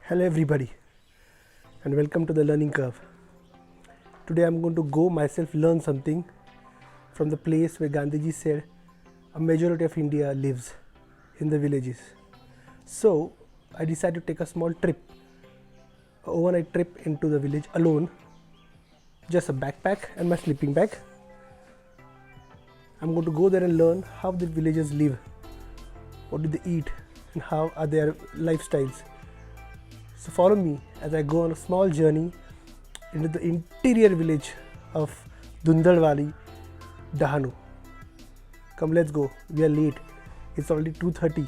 Hello everybody and welcome to the learning curve. Today I'm going to go myself learn something from the place where Gandhiji said a majority of India lives, in the villages. So I decided to take a small trip, an overnight trip into the village alone, just a backpack and my sleeping bag. I'm going to go there and learn how the villagers live, what do they eat and how are their lifestyles. So follow me as I go on a small journey into the interior village of Dundalwali, Dahanu. Come, let's go. We are late. It's already 2:30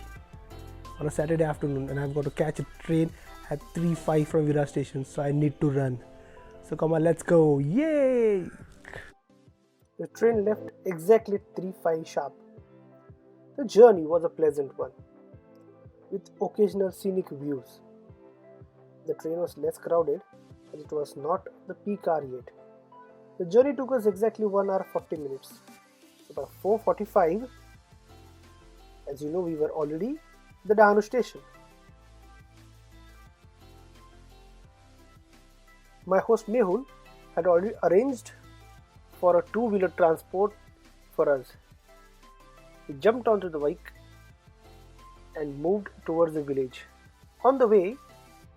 on a Saturday afternoon and I've got to catch a train at 3:05 from Virar station, so I need to run. So come on, let's go. Yay! The train left exactly 3:05 sharp. The journey was a pleasant one, with occasional scenic views. The train was less crowded as it was not the peak hour yet. The journey took us exactly 1 hour 40 minutes. So by 4:45, as you know, we were already at the Dahanu station. My host Mehul had already arranged for a two-wheeler transport for us. We jumped onto the bike and moved towards the village. On the way,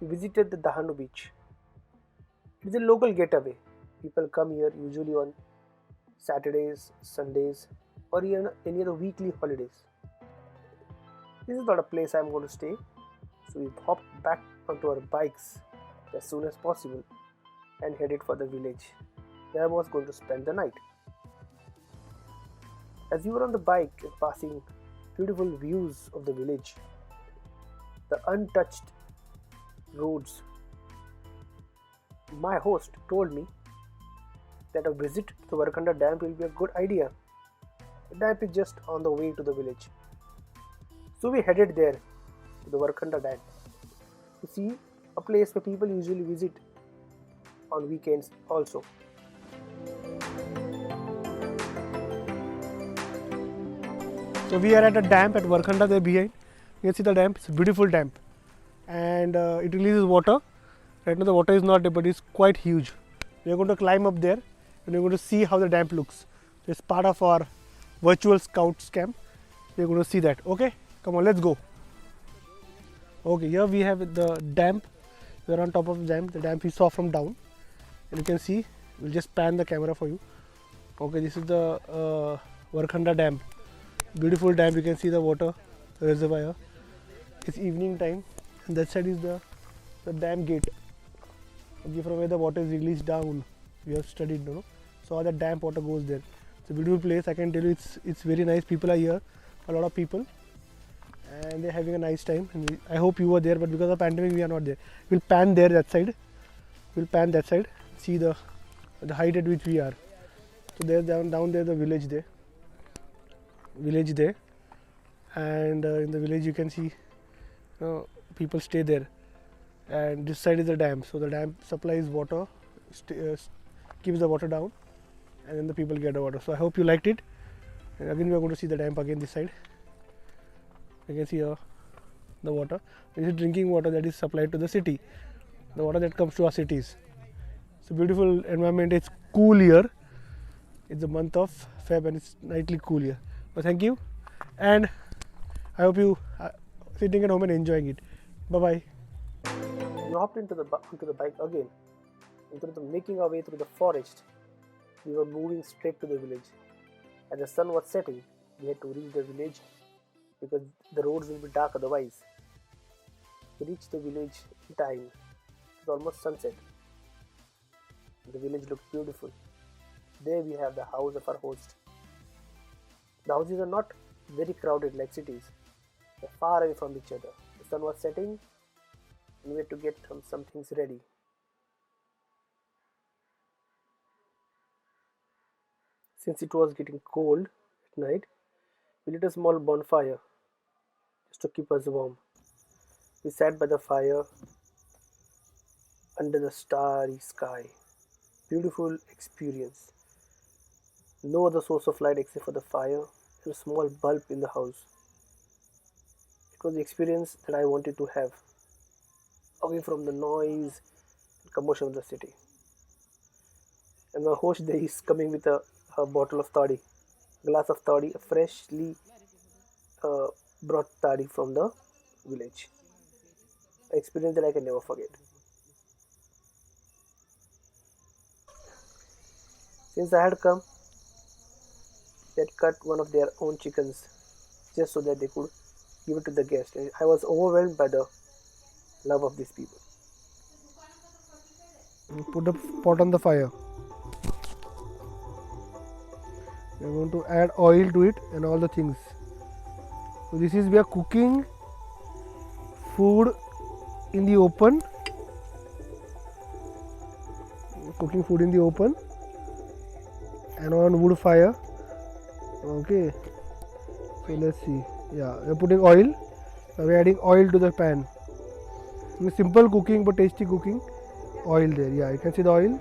we visited the Dahanu beach. It is a local getaway. People come here usually on Saturdays, Sundays, or even any other weekly holidays. This is not a place I am going to stay, so we hopped back onto our bikes as soon as possible and headed for the village, where I was going to spend the night. As we were on the bike and passing beautiful views of the village, the untouched roads, my host told me that a visit to the Warkanda Dam will be a good idea. The dam is just on the way to the village. So we headed there to the Warkanda Dam to see a place where people usually visit on weekends also. So we are at a dam at Warkanda there behind. You can see the dam. It's a beautiful dam. And it releases water. Right now the water is not there, but it's quite huge. We are going to climb up there and we're going to see how the dam looks. So it's part of our virtual scouts camp. We're going to see that. Okay, come on, let's go. Okay, here we have the dam. We're on top of the dam. The dam we saw from down, and you can see. We'll just pan the camera for you. Okay, this is the Warkanda Dam. Beautiful dam. You can see the water reservoir. It's evening time. And that side is the dam gate. Okay, from where the water is released down. We have studied, you know. So all the dam water goes there. It's a beautiful place. I can tell you, it's very nice. People are here, a lot of people, and they're having a nice time. And I hope you were there, but because of pandemic, we are not there. We'll pan there that side. We'll pan that side. See the height at which we are. So there's down there the village there. And in the village you can see, people stay there. And this side is the dam. So the dam supplies water, keeps the water down, and then the people get the water. So I hope you liked it. And again we are going to see the dam again this side. You can see the water. This is drinking water that is supplied to the city. The water that comes to our cities. It's a beautiful environment. It's cool here. It's the month of Feb and it's nightly cool here. But thank you, and I hope you are sitting at home and enjoying it. Bye bye. We hopped onto the bike again, and through making our way through the forest, we were moving straight to the village. As the sun was setting, we had to reach the village because the roads will be dark otherwise. We reached the village in time. It was almost sunset. The village looked beautiful. There we have the house of our host. The houses are not very crowded like cities. They're far away from each other. The sun was setting and we had to get some things ready. Since it was getting cold at night, we lit a small bonfire just to keep us warm. We sat by the fire under the starry sky. Beautiful experience. No other source of light except for the fire and a small bulb in the house. It was the experience that I wanted to have. away from the noise and commotion of the city. And my host there is coming with a bottle of toddy, glass of toddy, a freshly uh, brought toddy from the village. Experience that I can never forget. Since I had come, they had cut one of their own chickens just so that they could give it to the guest. And I was overwhelmed by the love of these people. Put the pot on the fire. We are going to add oil to it and all the things. So this is we are cooking food in the open. Cooking food in the open and on wood fire. Okay. So let's see. Yeah, we are putting oil. Now we are adding oil to the pan. Simple cooking but tasty cooking. Oil there. Yeah, you can see the oil.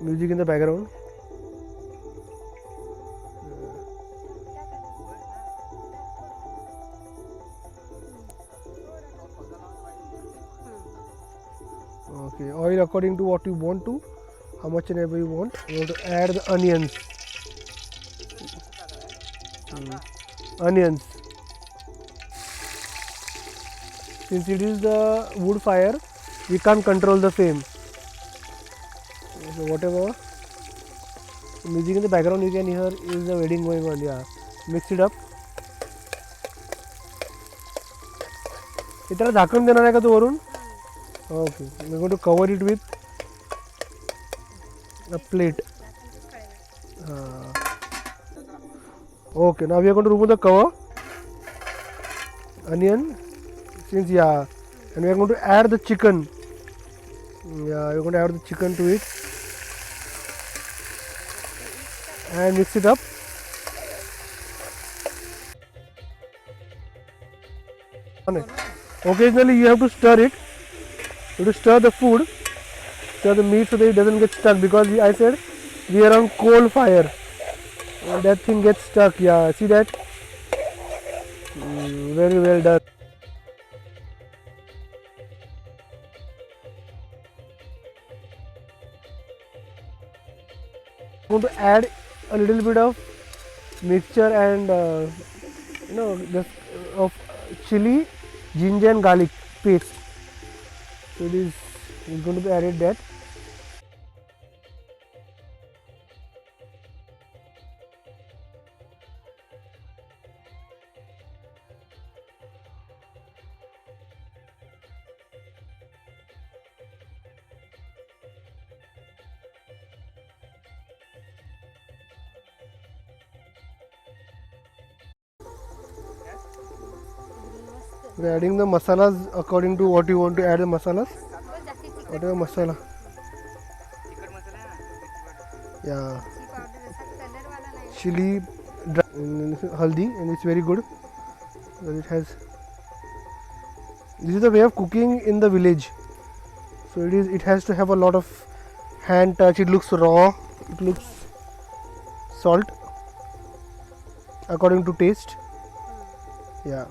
Music in the background. Okay, oil according to what you want to, how much and ever you want. You want to add the onions. Onions. Since it is the wood fire, we can't control the flame. So whatever music in the background you can hear is the wedding going on. Yeah, mix it up. इतना ढक्कन देना है क्या तो Varun? Okay, we're going to cover it with a plate. Okay, now we are going to remove the cover. Onion, since and we are going to add the chicken. Yeah, we're going to add the chicken to it and mix it up. Occasionally you have to stir it. You have to stir the food, stir the meat so that it doesn't get stuck, because I said we are on coal fire and that thing gets stuck. Yeah, see that? Very well done. I'm going to add a little bit of mixture and this of chili, ginger and garlic paste. So it is going to be added that. We are adding the masalas according to what you want to add the masalas. Whatever masala. Yeah. Chili, haldi, and it's very good. And it has. This is the way of cooking in the village. So it is. It has to have a lot of hand touch. It looks raw. It looks salt according to taste. Yeah.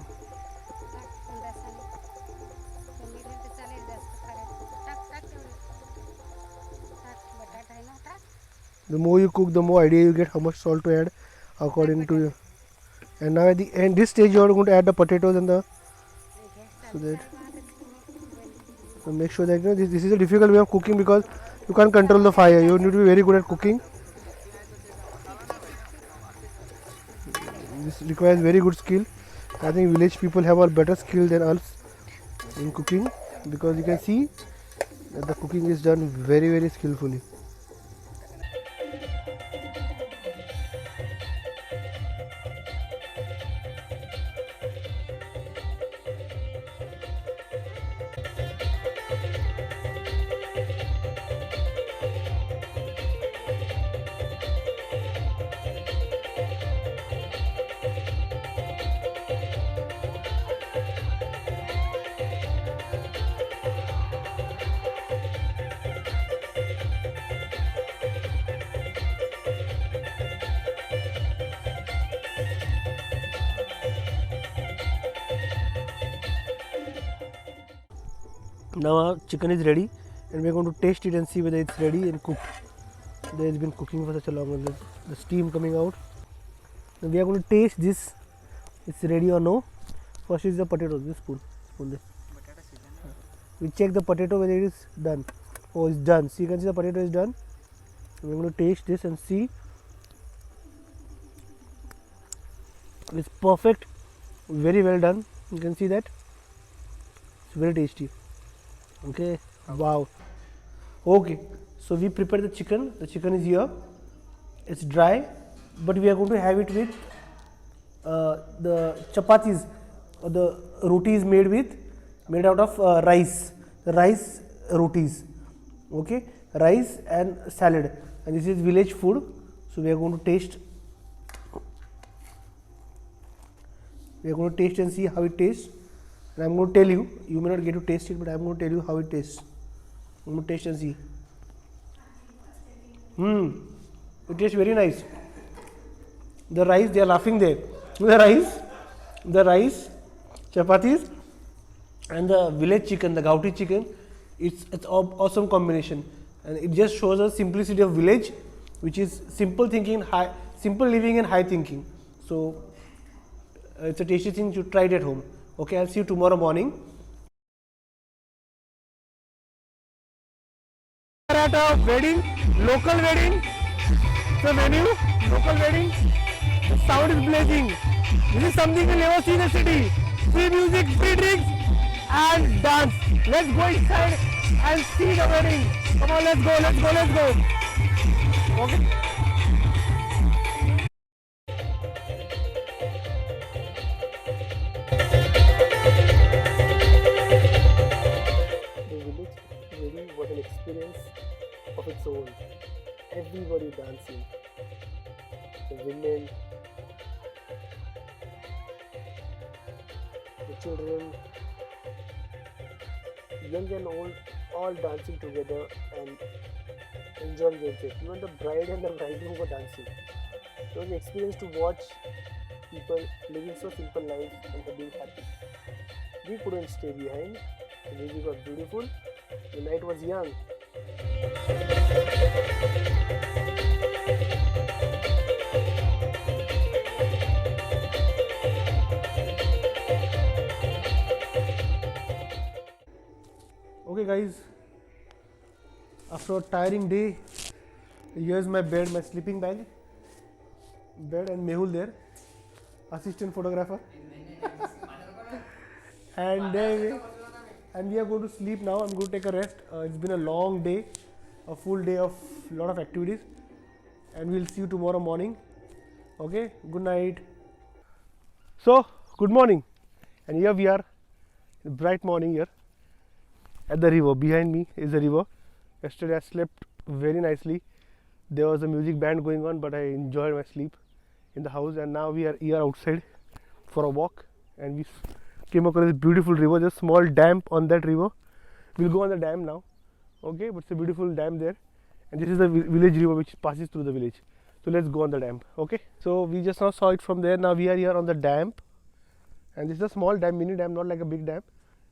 The more you cook, the more idea you get how much salt to add according to you. And now at the end, this stage you are going to add the potatoes and the so make sure that this is a difficult way of cooking because you can't control the fire. You need to be very good at cooking. This requires very good skill. I think village people have a better skill than us in cooking, because you can see that the cooking is done very, very skillfully. Now our chicken is ready, and we are going to taste it and see whether it's ready and cooked. There has been cooking for such a long time. The steam coming out. Now we are going to taste this. It's ready or no. First is the potato. This spoon. This. We check the potato whether it is done. Oh, it's done. So you can see the potato is done. We're going to taste this and see. It's perfect. Very well done. You can see that. It's very tasty. Okay. Wow. Okay. So we prepared the chicken. The chicken is here. It's dry, but we are going to have it with the chapatis or the rotis made out of rice. The rice rotis. Okay. Rice and salad. And this is village food. So we are going to taste. We are going to taste and see how it tastes. And I am going to tell you. You may not get to taste it, but I am going to tell you how it tastes. I am going to taste and see. It tastes very nice. The rice, they are laughing there. The rice, chapatis, and the village chicken, the gauti chicken. It's awesome combination, and it just shows us simplicity of village, which is simple thinking, simple living and high thinking. So it's a tasty thing to try it at home. Okay, I'll see you tomorrow morning. We are at a wedding, local wedding. The menu, local wedding. The sound is blazing. This is something you'll never see in the city. Free music, free drinks, and dance. Let's go inside and see the wedding. Come on, let's go. Okay. The village wedding was an experience of its own. Everybody dancing. The women, the children, young and old, all dancing together and enjoying themselves. Even the bride and the bridegroom were dancing. It was an experience to watch people living so simple lives and being happy. We couldn't stay behind. The music was beautiful. The night was young. Okay guys, after a tiring day, here's my bed, my sleeping bag, and Mehul there, assistant photographer. and we are going to sleep now. I'm going to take a rest. It's been a long day, a full day of lot of activities, and we'll see you tomorrow morning. Okay, good night. So, good morning, and here we are, bright morning here at the river. Behind me is the river. Yesterday I slept very nicely. There was a music band going on, but I enjoyed my sleep in the house. And now we are here outside for a walk, and we came across this beautiful river. Just small dam on that river. We'll go on the dam now. Okay, but it's a beautiful dam there, and this is the village river which passes through the village. So let's go on the dam. Okay, so we just now saw it from there. Now we are here on the dam, and this is a small dam, mini dam, not like a big dam,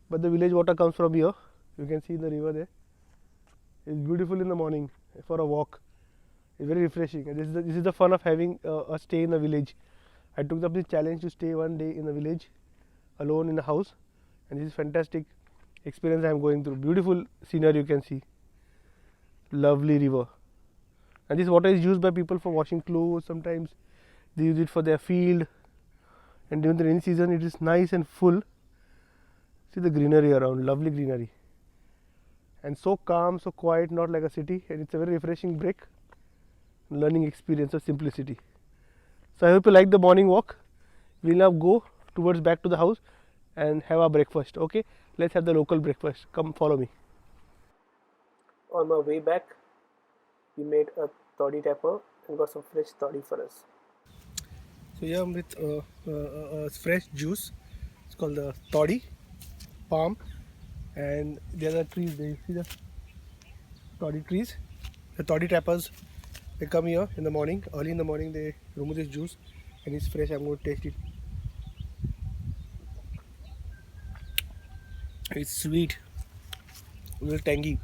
but the village water comes from here. You can see the river there. It's beautiful in the morning for a walk. It's very refreshing. And this is the fun of having a stay in a village. I took up this challenge to stay one day in a village, alone in a house, and this is fantastic experience I am going through. Beautiful scenery you can see. Lovely river. And this water is used by people for washing clothes. Sometimes they use it for their field. And during the rainy season, it is nice and full. See the greenery around, lovely greenery. And so calm, so quiet, not like a city. And it's a very refreshing break, learning experience of simplicity. So I hope you like the morning walk. We'll now go towards back to the house and have our breakfast. Okay, let's have the local breakfast. Come follow me. On my way back, we made a toddy tapper and got some fresh toddy for us. So here I'm with fresh juice. It's called the toddy palm, and there are trees there. You see the toddy trees, the toddy tappers. They come here in the morning, early in the morning. They remove this juice, and it's fresh. I'm going to taste it. It's sweet. a little tangy.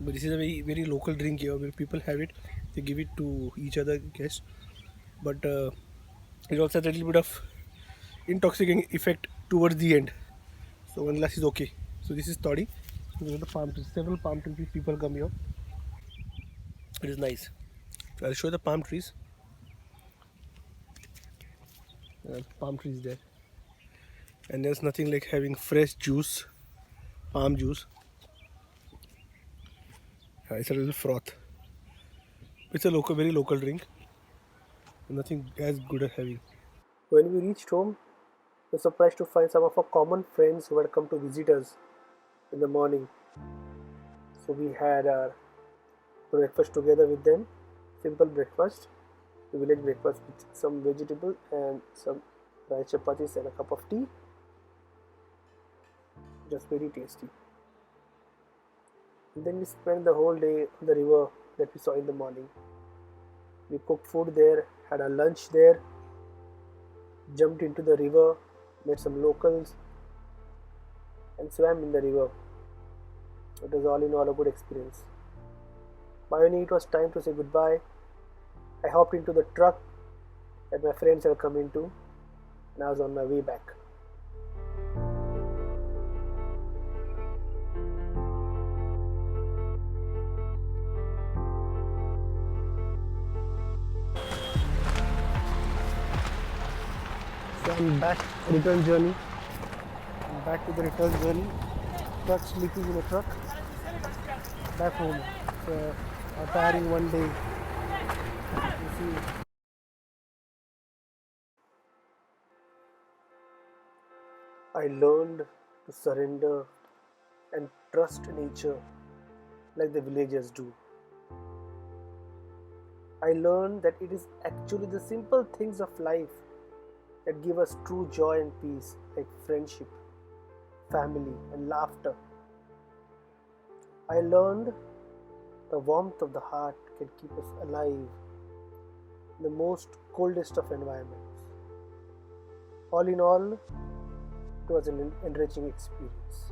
But this is a very local drink here where people have it. They give it to each other guests. But it also has a little bit of intoxicating effect towards the end. So one glass is okay. So this is toddy. So these are the palm trees. Several palm trees. People come here. It is nice. So I'll show the palm trees. Palm trees there, and there's nothing like having fresh juice, palm juice. It's a little froth. It's a very local drink. Nothing as good as having. When we reached home, we were surprised to find some of our common friends who had come to visit us in the morning. So we had our breakfast together with them. Simple breakfast, the village breakfast with some vegetable and some rice chapatis and a cup of tea. Just very tasty. And then we spent the whole day on the river that we saw in the morning. We cooked food there, had our lunch there, jumped into the river, met some locals, and swam in the river. It was all in all a good experience. Finally, it was time to say goodbye. I hopped into the truck that my friends had come into, and I was on my way back. So I'm back, return journey. I'm back to the return journey. Truck sleeping in a truck. Back home. So a tiring one day. You see. I learned to surrender and trust nature like the villagers do. I learned that it is actually the simple things of life that give us true joy and peace, like friendship, family, and laughter. I learned the warmth of the heart can keep us alive in the most coldest of environments. All in all, it was an enriching experience.